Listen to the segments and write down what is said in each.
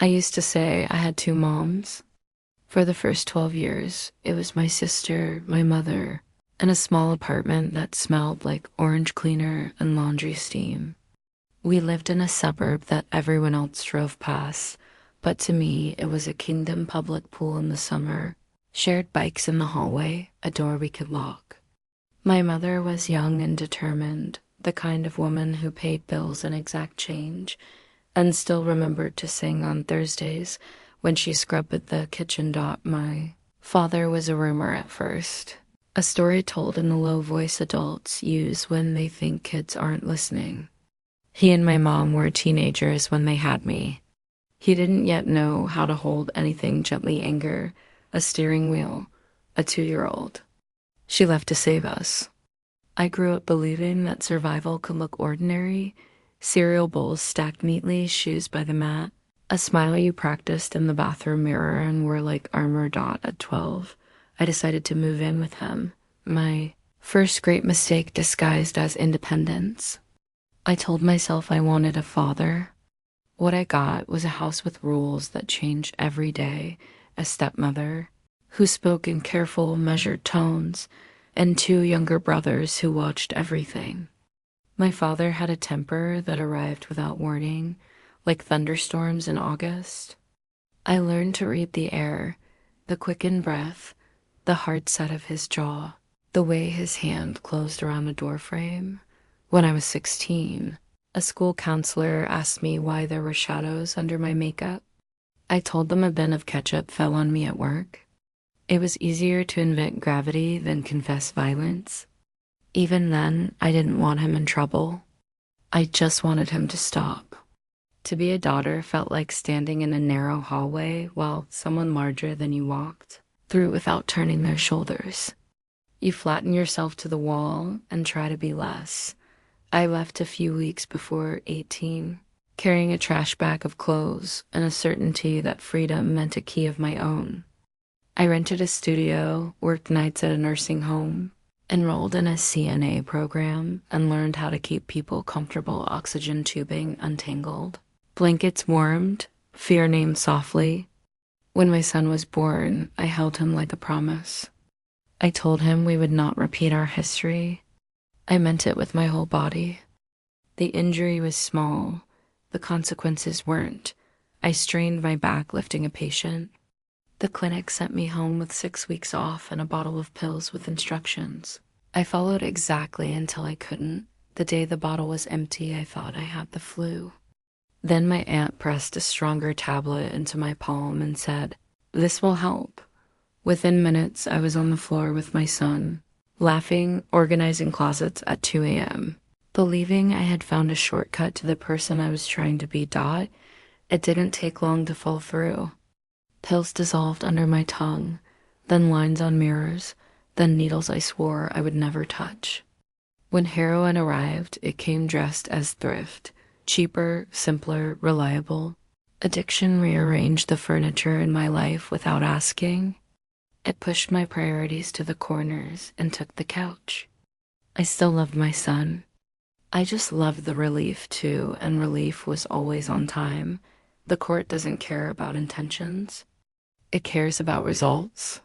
I used to say I had two moms. For the first 12 years, it was my sister, my mother, and a small apartment that smelled like orange cleaner and laundry steam. We lived in a suburb that everyone else drove past, but to me, it was a kingdom public pool in the summer, shared bikes in the hallway, a door we could lock. My mother was young and determined, the kind of woman who paid bills in exact change and still remembered to sing on Thursdays when she scrubbed at the kitchen dot. My father was a rumor at first, a story told in the low voice adults use when they think kids aren't listening. He and my mom were teenagers when they had me. He didn't yet know how to hold anything gently anger, a steering wheel, a 2-year-old. She left to save us. I grew up believing that survival could look ordinary: cereal bowls stacked neatly, shoes by the mat, a smile you practiced in the bathroom mirror and wore like armor dot at 12. I decided to move in with him, my first great mistake disguised as independence. I told myself I wanted a father. What I got was a house with rules that changed every day, a stepmother who spoke in careful, measured tones, and two younger brothers who watched everything. My father had a temper that arrived without warning, like thunderstorms in August. I learned to read the air, the quickened breath, the hard set of his jaw, the way his hand closed around a doorframe. When I was 16, a school counselor asked me why there were shadows under my makeup. I told them a bin of ketchup fell on me at work. It was easier to invent gravity than confess violence. Even then, I didn't want him in trouble. I just wanted him to stop. To be a daughter felt like standing in a narrow hallway while someone larger than you walked through without turning their shoulders. You flatten yourself to the wall and try to be less. I left a few weeks before 18, carrying a trash bag of clothes and a certainty that freedom meant a key of my own. I rented a studio, worked nights at a nursing home, enrolled in a CNA program, and learned how to keep people comfortable oxygen tubing untangled. Blankets warmed, fear named softly. When my son was born, I held him like a promise. I told him we would not repeat our history. I meant it with my whole body. The injury was small. The consequences weren't. I strained my back lifting a patient. The clinic sent me home with 6 weeks off and a bottle of pills with instructions. I followed exactly until I couldn't. The day the bottle was empty, I thought I had the flu. Then my aunt pressed a stronger tablet into my palm and said, "This will help." Within minutes, I was on the floor with my son, laughing, organizing closets at 2 a.m. Believing I had found a shortcut to the person I was trying to be. It didn't take long to fall through. Pills dissolved under my tongue, then lines on mirrors, then needles I swore I would never touch. When heroin arrived, it came dressed as thrift, cheaper, simpler, reliable. Addiction rearranged the furniture in my life without asking. It pushed my priorities to the corners and took the couch. I still loved my son. I just loved the relief too, and relief was always on time. The court doesn't care about intentions. It cares about results.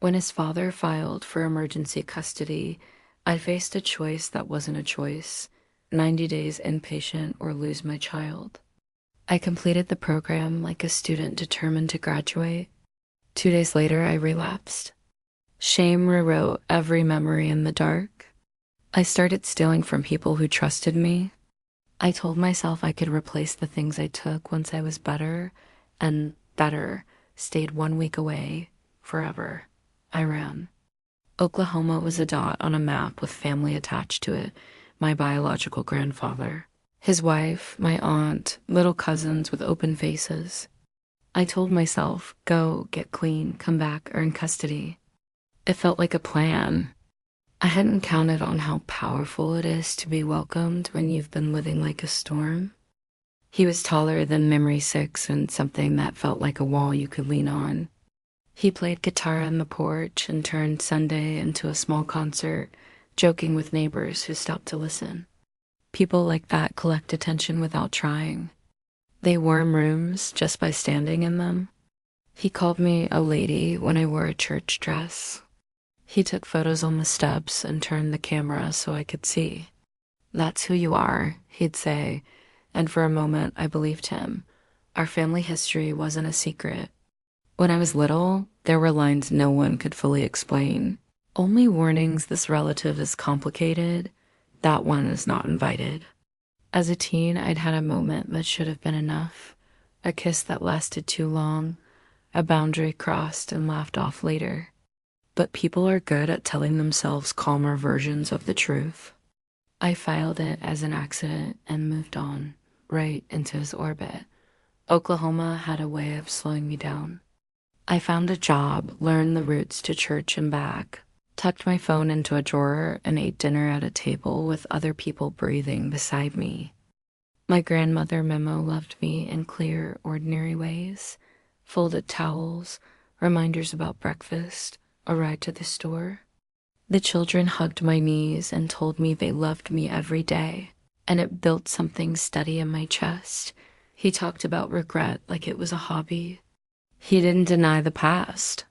When his father filed for emergency custody, I faced a choice that wasn't a choice: 90 days inpatient or lose my child. I completed the program like a student determined to graduate. 2 days later, I relapsed. Shame rewrote every memory in the dark. I started stealing from people who trusted me. I told myself I could replace the things I took once I was better, and better stayed 1 week away, forever. I ran. Oklahoma was a dot on a map with family attached to it: my biological grandfather, his wife, my aunt, little cousins with open faces. I told myself, go, get clean, come back, earn custody. It felt like a plan. I hadn't counted on how powerful it is to be welcomed when you've been living like a storm. He was taller than Memory 6 and something that felt like a wall you could lean on. He played guitar on the porch and turned Sunday into a small concert, joking with neighbors who stopped to listen. People like that collect attention without trying. They warm rooms just by standing in them. He called me a lady when I wore a church dress. He took photos on the steps and turned the camera so I could see. "That's who you are," he'd say, and for a moment I believed him. Our family history wasn't a secret. When I was little, there were lines no one could fully explain. Only warnings: this relative is complicated, that one is not invited. As a teen, I'd had a moment that should have been enough. A kiss that lasted too long, a boundary crossed and laughed off later. But people are good at telling themselves calmer versions of the truth. I filed it as an accident and moved on, right into his orbit. Oklahoma had a way of slowing me down. I found a job, learned the routes to church and back, tucked my phone into a drawer, and ate dinner at a table with other people breathing beside me. My grandmother Memo loved me in clear, ordinary ways: folded towels, reminders about breakfast, a ride to the store. The children hugged my knees and told me they loved me every day, and it built something steady in my chest. He talked about regret like it was a hobby. He didn't deny the past.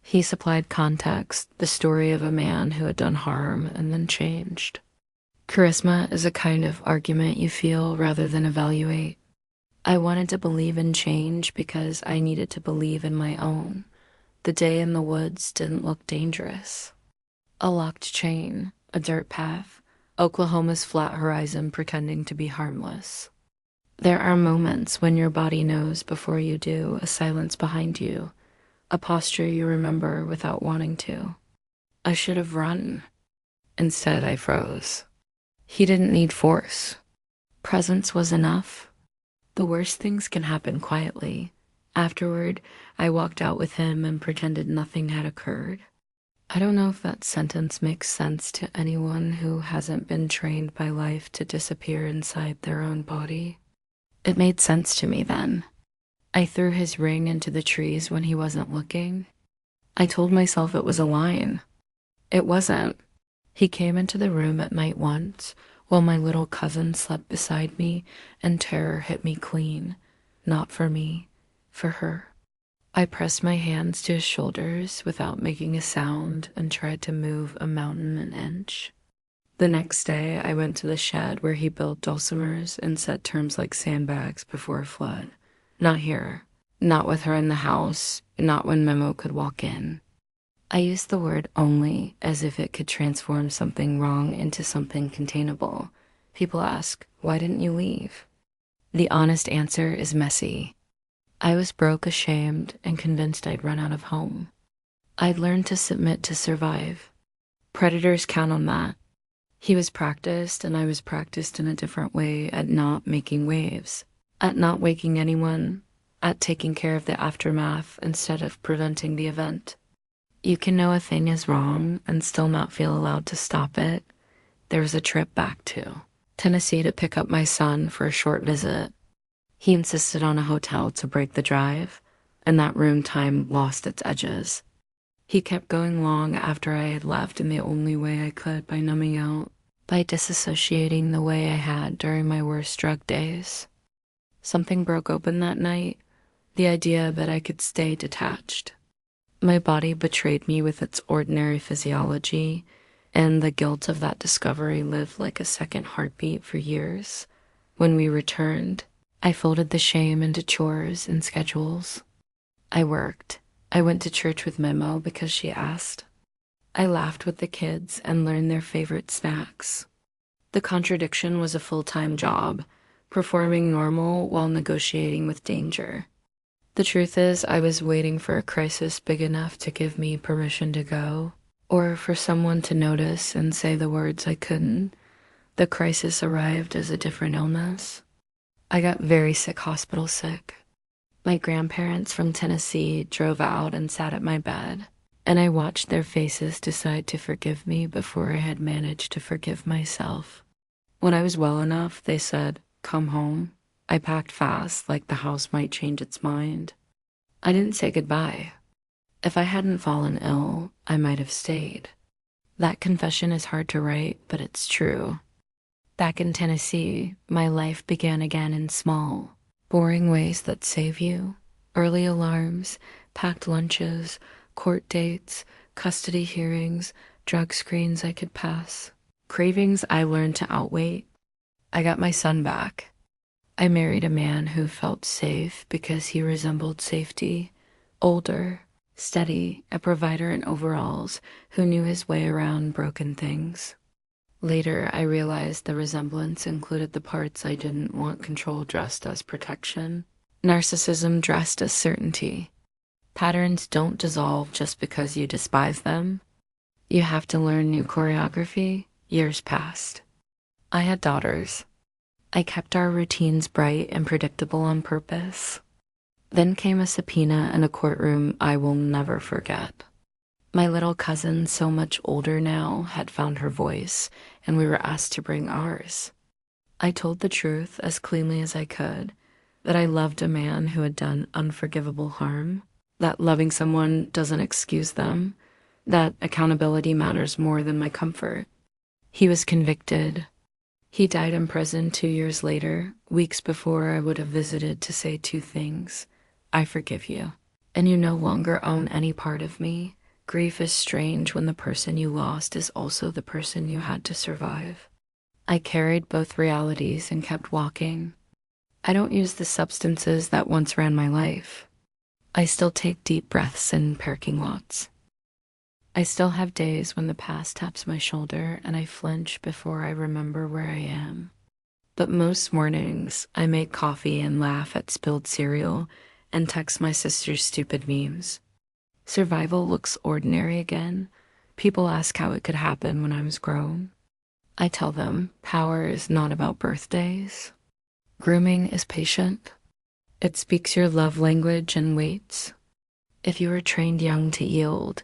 He supplied context, the story of a man who had done harm and then changed. Charisma is a kind of argument you feel rather than evaluate. I wanted to believe in change because I needed to believe in my own. The day in the woods didn't look dangerous. A locked chain, a dirt path, Oklahoma's flat horizon pretending to be harmless. There are moments when your body knows before you do, a silence behind you, a posture you remember without wanting to. I should have run. Instead, I froze. He didn't need force. Presence was enough. The worst things can happen quietly. Afterward, I walked out with him and pretended nothing had occurred. I don't know if that sentence makes sense to anyone who hasn't been trained by life to disappear inside their own body. It made sense to me then. I threw his ring into the trees when he wasn't looking. I told myself it was a line. It wasn't. He came into the room at night once, while my little cousin slept beside me, and terror hit me clean. Not for me, for her. I pressed my hands to his shoulders without making a sound and tried to move a mountain an inch. The next day, I went to the shed where he built dulcimers and set terms like sandbags before a flood. Not here. Not with her in the house. Not when Memo could walk in. I used the word only as if it could transform something wrong into something containable. People ask, why didn't you leave? The honest answer is messy. I was broke, ashamed, and convinced I'd run out of home. I'd learned to submit to survive. Predators count on that. He was practiced, and I was practiced in a different way at not making waves, at not waking anyone, at taking care of the aftermath instead of preventing the event. You can know a thing is wrong and still not feel allowed to stop it. There was a trip back to Tennessee to pick up my son for a short visit. He insisted on a hotel to break the drive, and that room time lost its edges. He kept going long after I had left in the only way I could, by numbing out, by disassociating the way I had during my worst drug days. Something broke open that night, the idea that I could stay detached. My body betrayed me with its ordinary physiology, and the guilt of that discovery lived like a second heartbeat for years. When we returned, I folded the shame into chores and schedules. I worked. I went to church with Memo because she asked. I laughed with the kids and learned their favorite snacks. The contradiction was a full-time job, performing normal while negotiating with danger. The truth is, I was waiting for a crisis big enough to give me permission to go, or for someone to notice and say the words I couldn't. The crisis arrived as a different illness. I got very sick, hospital sick. My grandparents from Tennessee drove out and sat at my bed, and I watched their faces decide to forgive me before I had managed to forgive myself. When I was well enough, they said, "Come home." I packed fast, like the house might change its mind. I didn't say goodbye. If I hadn't fallen ill, I might have stayed. That confession is hard to write, but it's true. Back in Tennessee, my life began again in small, Boring ways that save you. Early alarms, packed lunches, court dates, custody hearings, drug screens I could pass. Cravings I learned to outweight. I got my son back. I married a man who felt safe because he resembled safety. Older, steady, a provider in overalls who knew his way around broken things. Later, I realized the resemblance included the parts I didn't want control dressed as protection. Narcissism dressed as certainty. Patterns don't dissolve just because you despise them. You have to learn new choreography. Years passed. I had daughters. I kept our routines bright and predictable on purpose. Then came a subpoena and a courtroom I will never forget. My little cousin, so much older now, had found her voice, and we were asked to bring ours. I told the truth as cleanly as I could, that I loved a man who had done unforgivable harm, that loving someone doesn't excuse them, that accountability matters more than my comfort. He was convicted. He died in prison 2 years later, weeks before I would have visited to say two things. I forgive you, and you no longer own any part of me. Grief is strange when the person you lost is also the person you had to survive. I carried both realities and kept walking. I don't use the substances that once ran my life. I still take deep breaths in parking lots. I still have days when the past taps my shoulder and I flinch before I remember where I am. But most mornings, I make coffee and laugh at spilled cereal and text my sister's stupid memes. Survival looks ordinary again. People ask how it could happen when I was grown. I tell them power is not about birthdays. Grooming is patient. It speaks your love language and waits. If you were trained young to yield,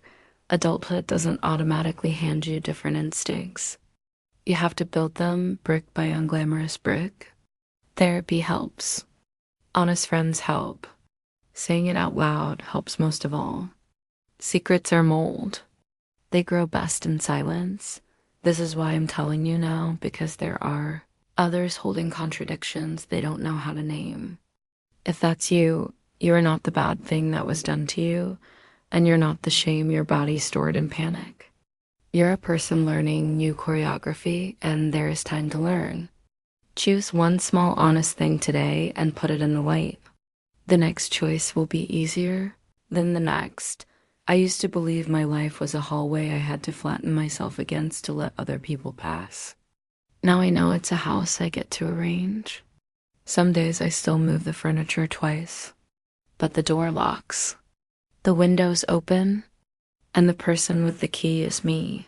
adulthood doesn't automatically hand you different instincts. You have to build them brick by unglamorous brick. Therapy helps. Honest friends help. Saying it out loud helps most of all. Secrets are mold. They grow best in silence. This is why I'm telling you now, because there are others holding contradictions they don't know how to name. If that's you, you are not the bad thing that was done to you, and you're not the shame your body stored in panic. You're a person learning new choreography, and there is time to learn. Choose one small honest thing today and put it in the light. The next choice will be easier than the next. I used to believe my life was a hallway I had to flatten myself against to let other people pass. Now I know it's a house I get to arrange. Some days I still move the furniture twice, but the door locks. The windows open, and the person with the key is me.